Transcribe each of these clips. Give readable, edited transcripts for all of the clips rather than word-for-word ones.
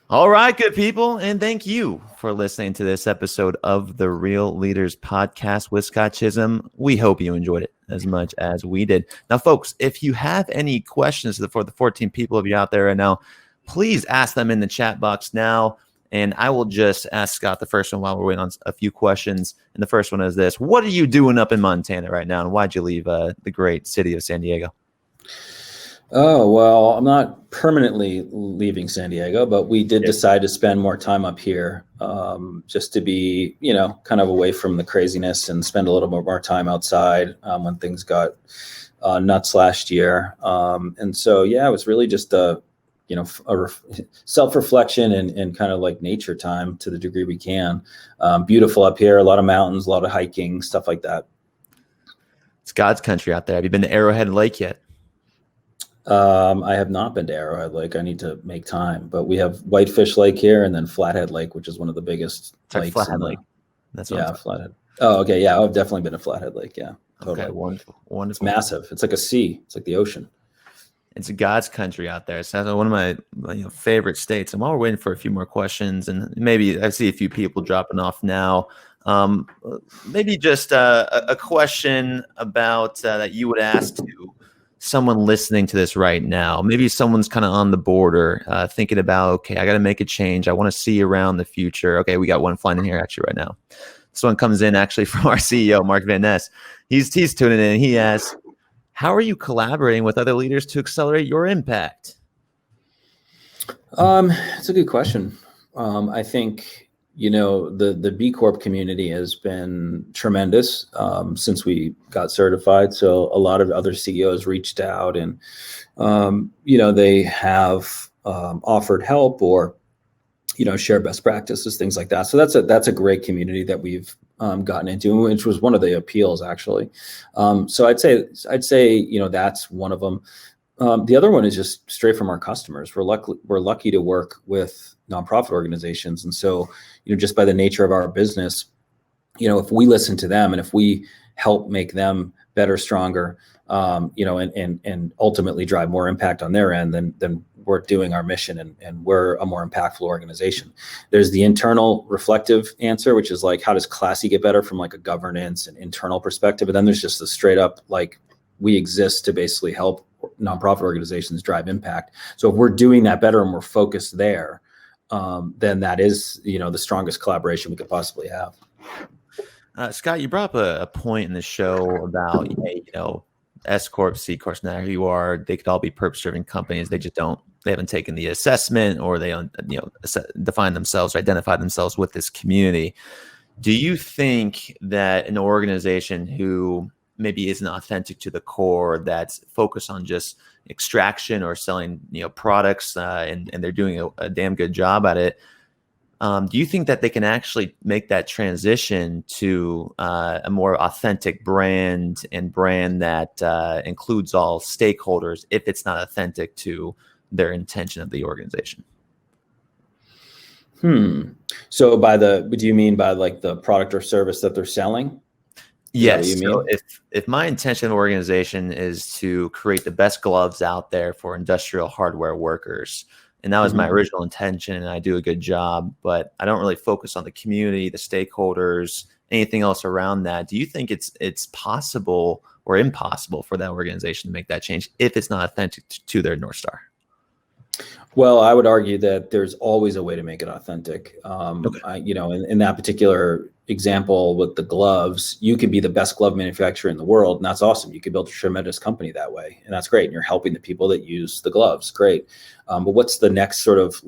All right, good people, and thank you for listening to this episode of the Real Leaders Podcast with Scot Chisholm. We hope you enjoyed it as much as we did. Now, folks, if you have any questions for the 14 people of you out there right now, please ask them in the chat box now, and I will just ask Scott the first one while we're waiting on a few questions. And the first one is this: what are you doing up in Montana right now, and why'd you leave the great city of San Diego? Oh, well, I'm not permanently leaving San Diego, but we did decide to spend more time up here, just to be, kind of away from the craziness and spend a little bit more time outside when things got nuts last year. And so, yeah, it was really just self-reflection and kind of like nature time to the degree we can. Beautiful up here, a lot of mountains, a lot of hiking, stuff like that. It's God's country out there. Have you been to Arrowhead Lake yet? I have not been to Arrowhead Lake. I need to make time, but we have Whitefish Lake here and then Flathead Lake, which is one of the biggest lakes. Flathead Lake. That's Flathead. Oh, okay. Yeah. I've definitely been to Flathead Lake. Yeah. Totally. Okay. Wonderful. It's massive. It's like a sea. It's like the ocean. It's God's country out there. It's one of my favorite states. And while we're waiting for a few more questions, and maybe I see a few people dropping off now, maybe just a question about that you would ask to someone listening to this right now. Maybe someone's kind of on the border, thinking about, okay, I got to make a change. I want to see around the future. Okay, we got one flying in here actually right now. This one comes in actually from our CEO, Mark Van Ness. He's tuning in. And he asks, how are you collaborating with other leaders to accelerate your impact? It's a good question. I think, the B Corp community has been tremendous since we got certified. So a lot of other CEOs reached out and, they have offered help or, share best practices, things like that. So that's a great community that we've gotten into, which was one of the appeals actually. So I'd say, that's one of them. The other one is just straight from our customers. We're lucky to work with nonprofit organizations. And so, just by the nature of our business, if we listen to them and if we help make them better, stronger, and ultimately drive more impact on their end, then we're doing our mission and we're a more impactful organization. There's the internal reflective answer, which is like, how does Classy get better from like a governance and internal perspective? And then there's just the straight up, like, we exist to basically help nonprofit organizations drive impact. So if we're doing that better and we're focused there, then that is, the strongest collaboration we could possibly have. Scott, you brought up a point in the show about, S Corp, C Corp, now who you are, they could all be purpose-driven companies. They just they haven't taken the assessment or they don't, define themselves or identify themselves with this community. Do you think that an organization who maybe isn't authentic to the core, that's focused on just extraction or selling, products, and they're doing a damn good job at it, do you think that they can actually make that transition to a more authentic brand that includes all stakeholders if it's not authentic to their intention of the organization? So do you mean by like the product or service that they're selling? Yes. So if my intention of the organization is to create the best gloves out there for industrial hardware workers, and that was my original intention, and I do a good job, but I don't really focus on the community, the stakeholders, anything else around that. Do you think it's possible or impossible for that organization to make that change if it's not authentic to their North Star? Well, I would argue that there's always a way to make it authentic. Okay. In that particular example with the gloves, you can be the best glove manufacturer in the world, and that's awesome. You can build a tremendous company that way, and that's great. And you're helping the people that use the gloves, great. But what's the next sort of,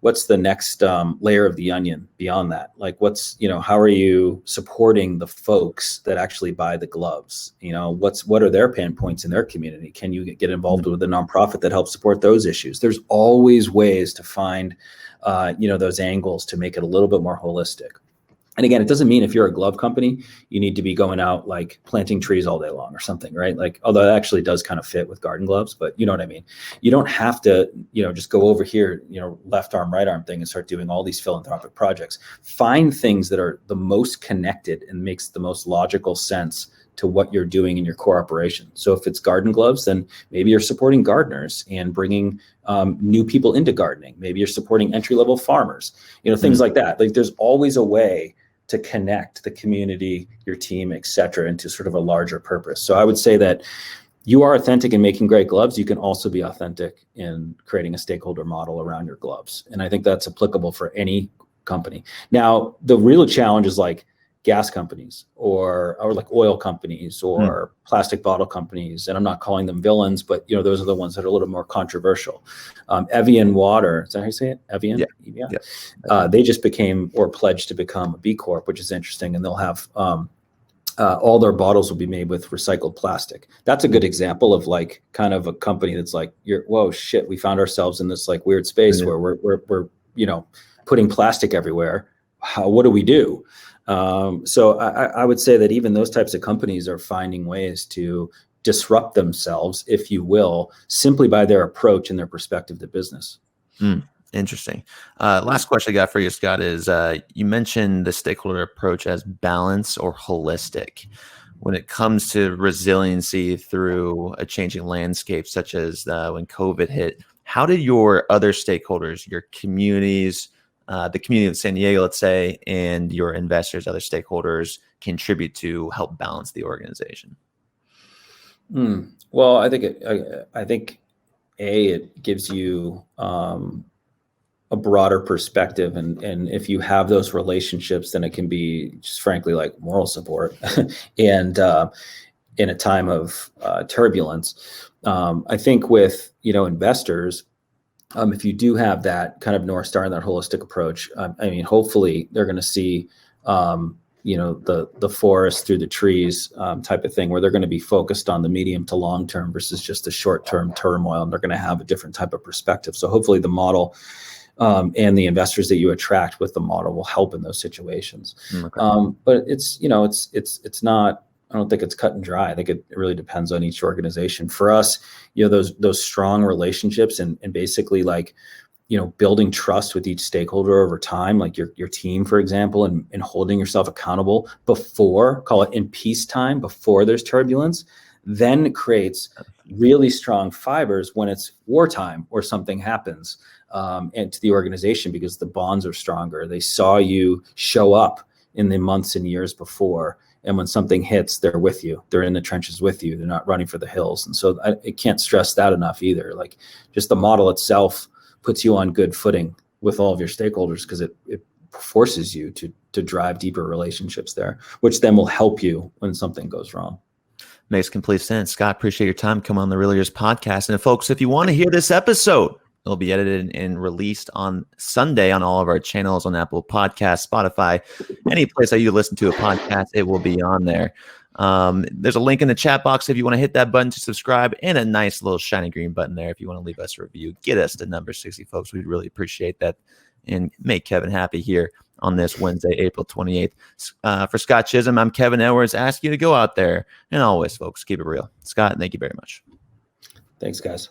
what's the next layer of the onion beyond that? Like, how are you supporting the folks that actually buy the gloves? What are their pain points in their community? Can you get involved with a nonprofit that helps support those issues? There's always ways to find, those angles to make it a little bit more holistic. And again, it doesn't mean if you're a glove company, you need to be going out like planting trees all day long or something, right? Like, although that actually does kind of fit with garden gloves, but you know what I mean? You don't have to, just go over here, left arm, right arm thing and start doing all these philanthropic projects. Find things that are the most connected and makes the most logical sense to what you're doing in your core operation. So if it's garden gloves, then maybe you're supporting gardeners and bringing new people into gardening. Maybe you're supporting entry-level farmers, things like that. Like there's always a way to connect the community, your team, et cetera, into sort of a larger purpose. So I would say that you are authentic in making great gloves. You can also be authentic in creating a stakeholder model around your gloves. And I think that's applicable for any company. Now, the real challenge is like gas companies or like oil companies or plastic bottle companies. And I'm not calling them villains, but those are the ones that are a little more controversial. Evian Water, is that how you say it? Evian? Yeah. They just became or pledged to become a B Corp, which is interesting. And they'll have all their bottles will be made with recycled plastic. That's a good example of like kind of a company that's like, whoa, shit, we found ourselves in this like weird space where we're putting plastic everywhere. What do we do? So I would say that even those types of companies are finding ways to disrupt themselves, if you will, simply by their approach and their perspective to business. Interesting. Last question I got for you, Scott, is you mentioned the stakeholder approach as balance or holistic. When it comes to resiliency through a changing landscape, such as when COVID hit, how did your other stakeholders, your communities, the community of San Diego, let's say, and your investors, other stakeholders, contribute to help balance the organization? Well, I think it gives you a broader perspective, and if you have those relationships, then it can be just frankly like moral support, and in a time of turbulence, I think with investors. If you do have that kind of North Star and that holistic approach, I mean, hopefully they're going to see, the forest through the trees type of thing, where they're going to be focused on the medium to long term versus just the short term turmoil, and they're going to have a different type of perspective. So hopefully the model and the investors that you attract with the model will help in those situations. Okay. But it's not. I don't think it's cut and dry. I think it really depends on each organization. For us, those strong relationships and basically like, building trust with each stakeholder over time, like your team, for example, and holding yourself accountable before, call it in peacetime, before there's turbulence, then creates really strong fibers when it's wartime or something happens and to the organization, because the bonds are stronger. They saw you show up in the months and years before. And when something hits, they're with you. They're in the trenches with you. They're not running for the hills. And so I can't stress that enough either. Like just the model itself puts you on good footing with all of your stakeholders, because it forces you to drive deeper relationships there, which then will help you when something goes wrong. Makes complete sense. Scott, appreciate your time. Come on the Real Leaders podcast. And folks, if you want to hear this episode, it'll be edited and released on Sunday on all of our channels on Apple Podcasts, Spotify, any place that you listen to a podcast, it will be on there. There's a link in the chat box if you want to hit that button to subscribe, and a nice little shiny green button there if you want to leave us a review. Get us to number 60, folks. We'd really appreciate that and make Kevin happy here on this Wednesday, April 28th. For Scot Chisholm, I'm Kevin Edwards. Ask you to go out there and always, folks, keep it real. Scott, thank you very much. Thanks, guys.